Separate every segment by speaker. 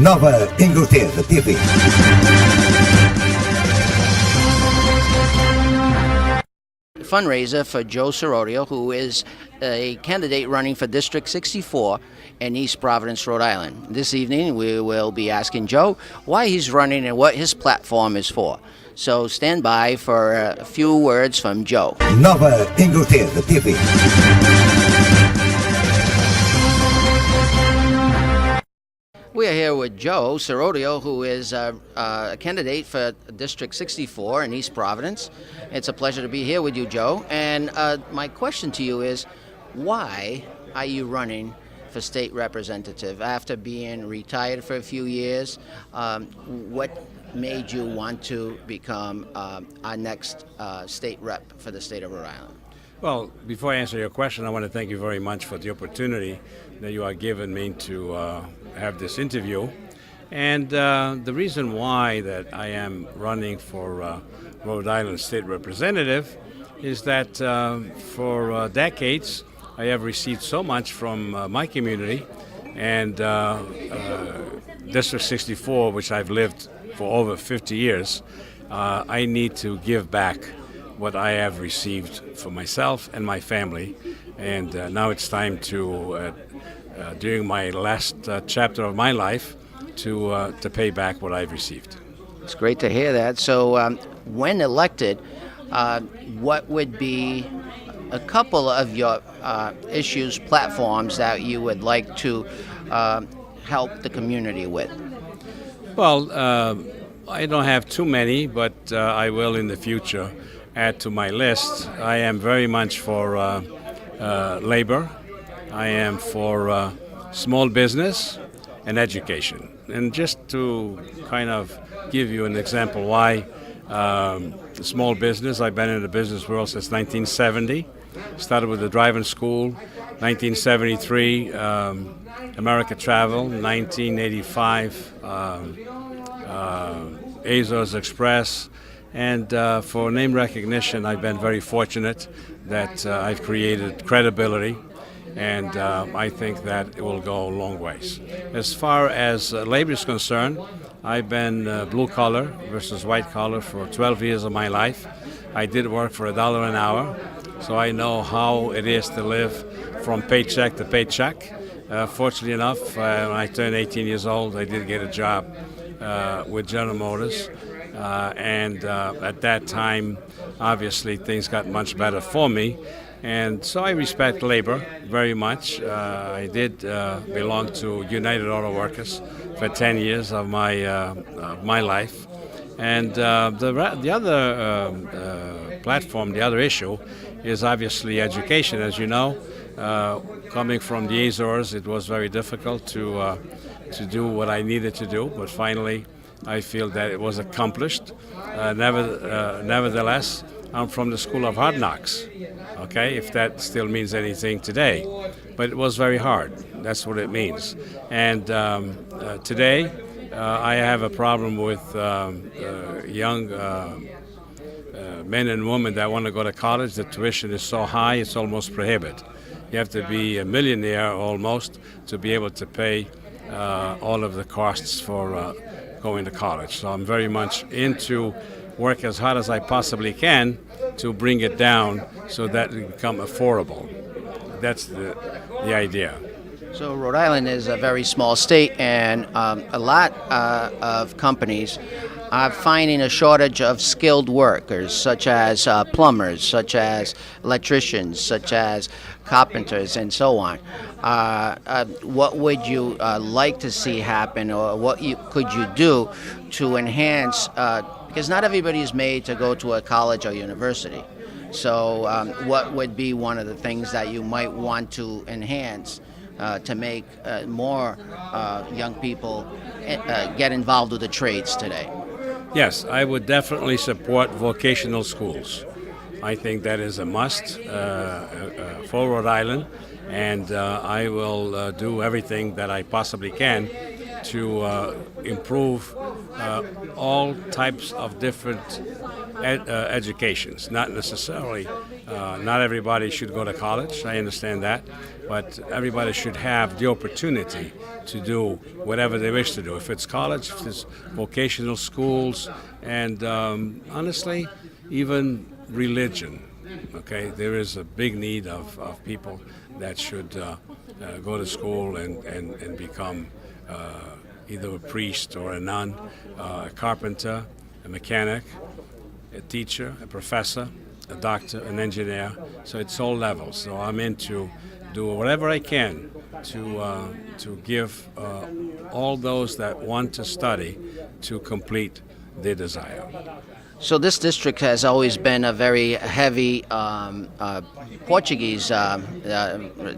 Speaker 1: Nova Inglaterra TV.
Speaker 2: Fundraiser for Joe Serodio, who is a candidate running for District 64 in East Providence, Rhode Island. This evening we will be asking Joe why he's running and what his platform is for. So stand by for a few words from Joe.
Speaker 1: Nova Inglaterra TV.
Speaker 2: We are here with Joe Serodio, who is a candidate for District 64 in East Providence. It's a pleasure to be here with you, Joe. And my question to you is, why are you running for state representative? After being retired for a few years, what made you want to become our next state rep for the state of Rhode Island?
Speaker 3: Well, before I answer your question, I want to thank you very much for the opportunity that you are giving me to have this interview. And the reason why that I am running for Rhode Island State Representative is that for decades I have received so much from my community, and District 64, which I've lived for over 50 years, I need to give back what I have received for myself and my family. And now it's time to, during my last chapter of my life, to pay back what I've received.
Speaker 2: It's great to hear that. So when elected, what would be a couple of your issues, platforms that you would like to help the community with?
Speaker 3: Well, I don't have too many, but I will in the future add to my list. I am very much for labor. I am for small business and education. And just to kind of give you an example why small business, I've been in the business world since 1970. Started with the driving school, 1973, America Travel, 1985, Azores Express. And for name recognition, I've been very fortunate that I've created credibility, and I think that it will go a long ways. As far as labor is concerned, I've been blue collar versus white collar for 12 years of my life. I did work for $1 an hour, so I know how it is to live from paycheck to paycheck. Fortunately enough, when I turned 18 years old, I did get a job with General Motors. And at that time, obviously, things got much better for me. And so I respect labor very much. I did belong to United Auto Workers for 10 years of my life. And the other platform, the other issue, is obviously education. As you know, coming from the Azores, it was very difficult to do what I needed to do, but finally, I feel that it was accomplished. Nevertheless, I'm from the School of Hard Knocks, okay, if that still means anything today. But it was very hard. That's what it means. And today, I have a problem with young men and women that want to go to college. The tuition is so high, it's almost prohibited. You have to be a millionaire almost to be able to pay all of the costs for going to college. So I'm very much into work as hard as I possibly can to bring it down so that it become affordable. That's the idea.
Speaker 2: So Rhode Island is a very small state, and a lot of companies are finding a shortage of skilled workers, such as plumbers, such as electricians, such as carpenters, and so on. What would you like to see happen, or what could you do to enhance, because not everybody is made to go to a college or university. So what would be one of the things that you might want to enhance to make more young people get involved with the trades today?
Speaker 3: Yes, I would definitely support vocational schools. I think that is a must for Rhode Island, and I will do everything that I possibly can to improve all types of different educations. Not necessarily, not everybody should go to college, I understand that, but everybody should have the opportunity to do whatever they wish to do. If it's college, if it's vocational schools, and honestly, even religion. Okay, there is a big need of people that should go to school and become either a priest or a nun, a carpenter, a mechanic, a teacher, a professor, a doctor, an engineer. So it's all levels. So I'm in to do whatever I can to give all those that want to study to complete their desire.
Speaker 2: So this district has always been a very heavy Portuguese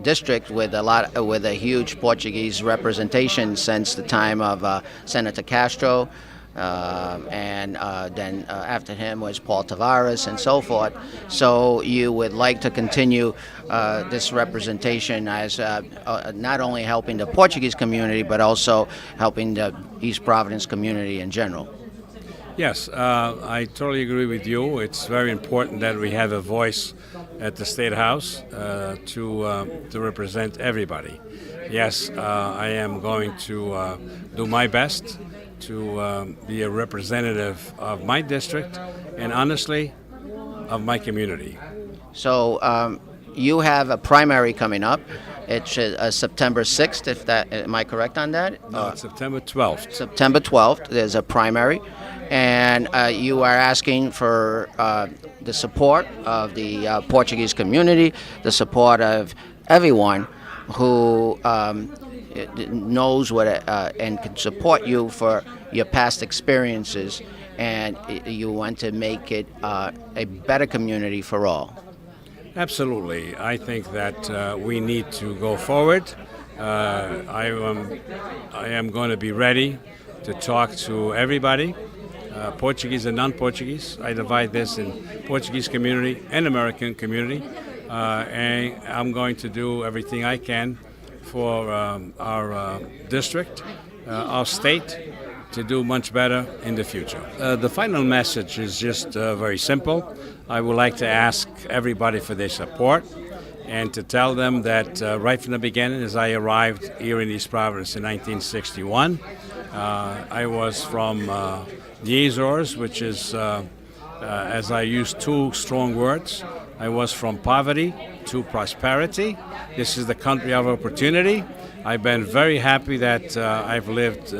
Speaker 2: district with a huge Portuguese representation since the time of Senator Castro, and then after him was Paul Tavares and so forth. So you would like to continue this representation as not only helping the Portuguese community but also helping the East Providence community in general.
Speaker 3: Yes, I totally agree with you. It's very important that we have a voice at the State House to represent everybody. Yes, I am going to do my best to be a representative of my district and honestly of my community.
Speaker 2: So you have a primary coming up. It's September 6th, if that, am I correct on that?
Speaker 3: No, it's September 12th.
Speaker 2: September 12th, there's a primary, and you are asking for the support of the Portuguese community, the support of everyone who knows what and can support you for your past experiences, and you want to make it a better community for all.
Speaker 3: Absolutely. I think that we need to go forward. I am going to be ready to talk to everybody, Portuguese and non-Portuguese. I divide this in Portuguese community and American community, and I'm going to do everything I can for our district, our state, to do much better in the future. The final message is just very simple. I would like to ask everybody for their support and to tell them that right from the beginning, as I arrived here in East Providence in 1961, I was from the Azores, which is, as I use two strong words, I was from poverty to prosperity. This is the country of opportunity. I've been very happy that I've lived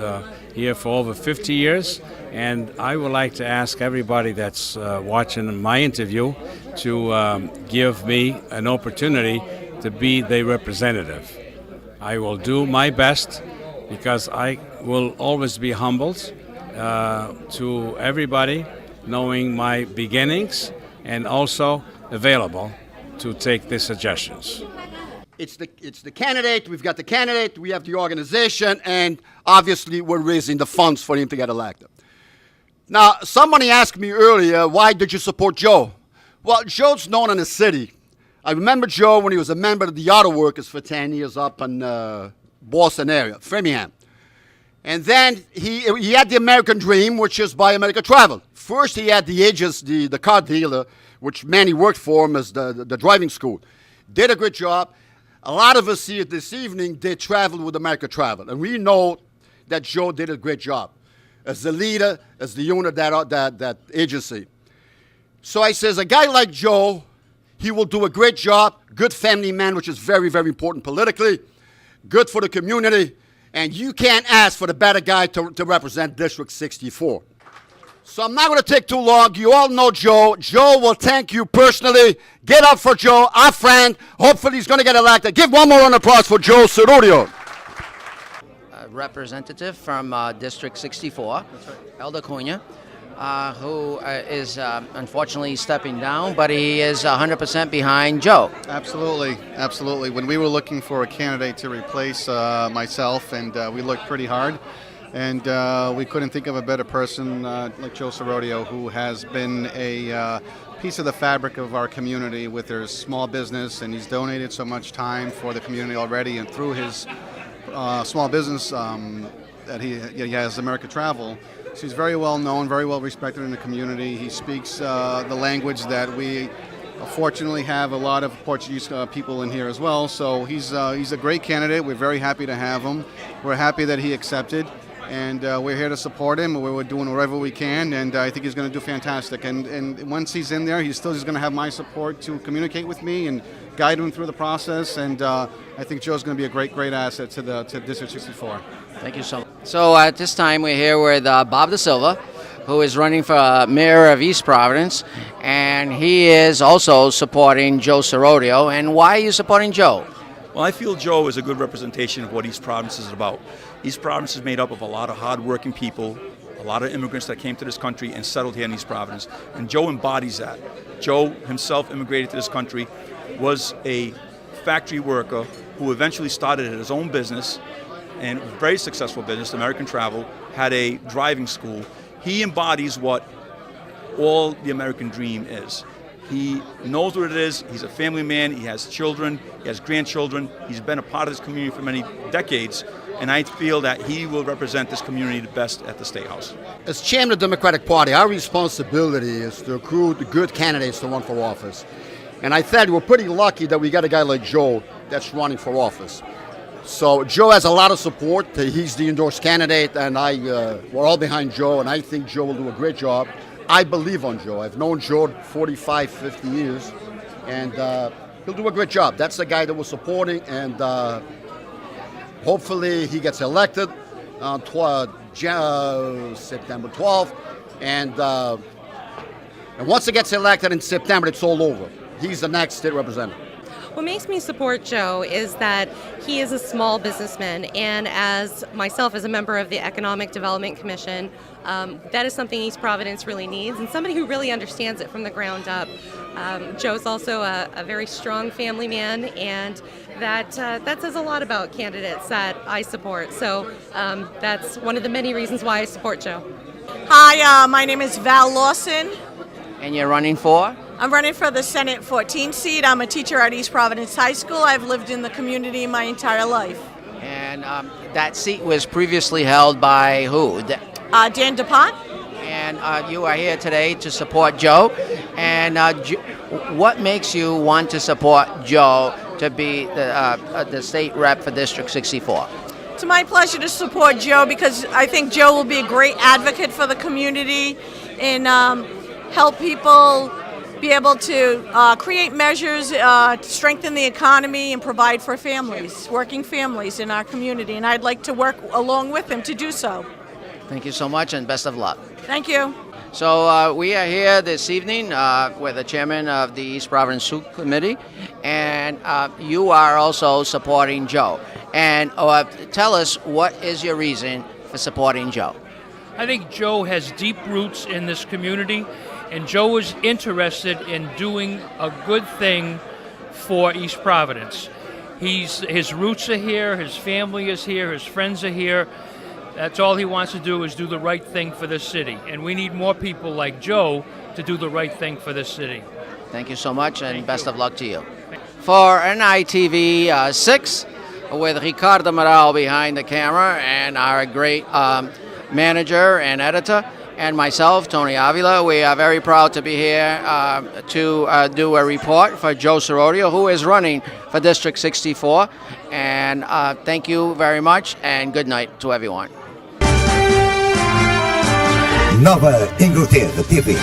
Speaker 3: here for over 50 years, and I would like to ask everybody that's watching my interview to give me an opportunity to be their representative. I will do my best because I will always be humbled to everybody, knowing my beginnings and also available to take the suggestions.
Speaker 4: It's the candidate, we've got the candidate, we have the organization, and obviously we're raising the funds for him to get elected. Now, somebody asked me earlier, why did you support Joe? Well, Joe's known in the city. I remember Joe when he was a member of the auto workers for 10 years up in Boston area, Framingham. And then he had the American dream, which is buy America travel. First he had the agency, the car dealer, which Manny worked for him as the driving school. Did a great job. A lot of us here this evening did travel with America Travel, and we know that Joe did a great job as the leader, as the owner of that agency. So I says, a guy like Joe, he will do a great job, good family man, which is very, very important politically, good for the community, and you can't ask for the better guy to represent District 64. So I'm not going to take too long. You all know Joe. Joe will thank you personally. Get up for Joe, our friend. Hopefully he's going to get elected. Give one more round of applause for Joe Serodio.
Speaker 2: Representative from District 64, Elder Cunha, who is unfortunately stepping down, but he is 100% behind Joe.
Speaker 5: Absolutely, absolutely. When we were looking for a candidate to replace myself, and we looked pretty hard, and we couldn't think of a better person like Joe Serodio, who has been a piece of the fabric of our community with his small business, and he's donated so much time for the community already, and through his small business that he has, America Travel. So he's very well known, very well respected in the community. He speaks the language that we fortunately have a lot of Portuguese people in here as well. So he's a great candidate. We're very happy to have him. We're happy that he accepted. And we're here to support him. We're doing whatever we can, and I think he's going to do fantastic. And once he's in there, he's going to have my support to communicate with me and guide him through the process. And I think Joe's going to be a great asset to District 64.
Speaker 2: Thank you so much. So at this time, we're here with Bob Da Silva, who is running for mayor of East Providence, and he is also supporting Joe Serodio. And why are you supporting Joe?
Speaker 6: Well, I feel Joe is a good representation of what East Providence is about. East Providence is made up of a lot of hard-working people, a lot of immigrants that came to this country and settled here in East Providence, and Joe embodies that. Joe himself immigrated to this country, was a factory worker who eventually started his own business, and a very successful business, American Travel, had a driving school. He embodies what all the American dream is. He knows what it is. He's a family man. He has children. He has grandchildren. He's been a part of this community for many decades, and I feel that he will represent this community the best at the State House.
Speaker 4: As chairman of the Democratic Party, our responsibility is to recruit the good candidates to run for office. And I thought we're pretty lucky that we got a guy like Joe that's running for office. So Joe has a lot of support. He's the endorsed candidate, and we're all behind Joe, and I think Joe will do a great job. I believe on Joe. I've known Joe 45, 50 years, and he'll do a great job. That's the guy that we're supporting, and hopefully he gets elected on September 12th, and once he gets elected in September, it's all over. He's the next state representative.
Speaker 7: What makes me support Joe is that he is a small businessman, and as myself as a member of the Economic Development Commission, that is something East Providence really needs, and somebody who really understands it from the ground up. Joe's also a very strong family man, and that says a lot about candidates that I support. So that's one of the many reasons why I support Joe.
Speaker 8: Hi, my name is Val Lawson.
Speaker 2: And you're running for?
Speaker 8: I'm running for the Senate 14 seat. I'm a teacher at East Providence High School. I've lived in the community my entire life.
Speaker 2: And that seat was previously held by who?
Speaker 8: Dan DuPont.
Speaker 2: And you are here today to support Joe. And what makes you want to support Joe to be the state rep for District 64?
Speaker 8: It's my pleasure to support Joe because I think Joe will be a great advocate for the community and help people be able to create measures to strengthen the economy and provide for families, working families in our community. And I'd like to work along with him to do so.
Speaker 2: Thank you so much, and best of luck.
Speaker 8: Thank you.
Speaker 2: So we are here this evening with the chairman of the East Providence School Committee, and you are also supporting Joe. And tell us, what is your reason for supporting Joe?
Speaker 9: I think Joe has deep roots in this community, and Joe is interested in doing a good thing for East Providence. His roots are here, his family is here, his friends are here. That's all he wants to do is do the right thing for this city. And we need more people like Joe to do the right thing for this city.
Speaker 2: Thank you so much, and best of luck to you. For NITV 6, with Ricardo Moral behind the camera, and our great manager and editor, and myself, Tony Avila, we are very proud to be here to do a report for Joe Serodio, who is running for District 64. And thank you very much, and good night to everyone.
Speaker 1: Nova Inglaterra TV.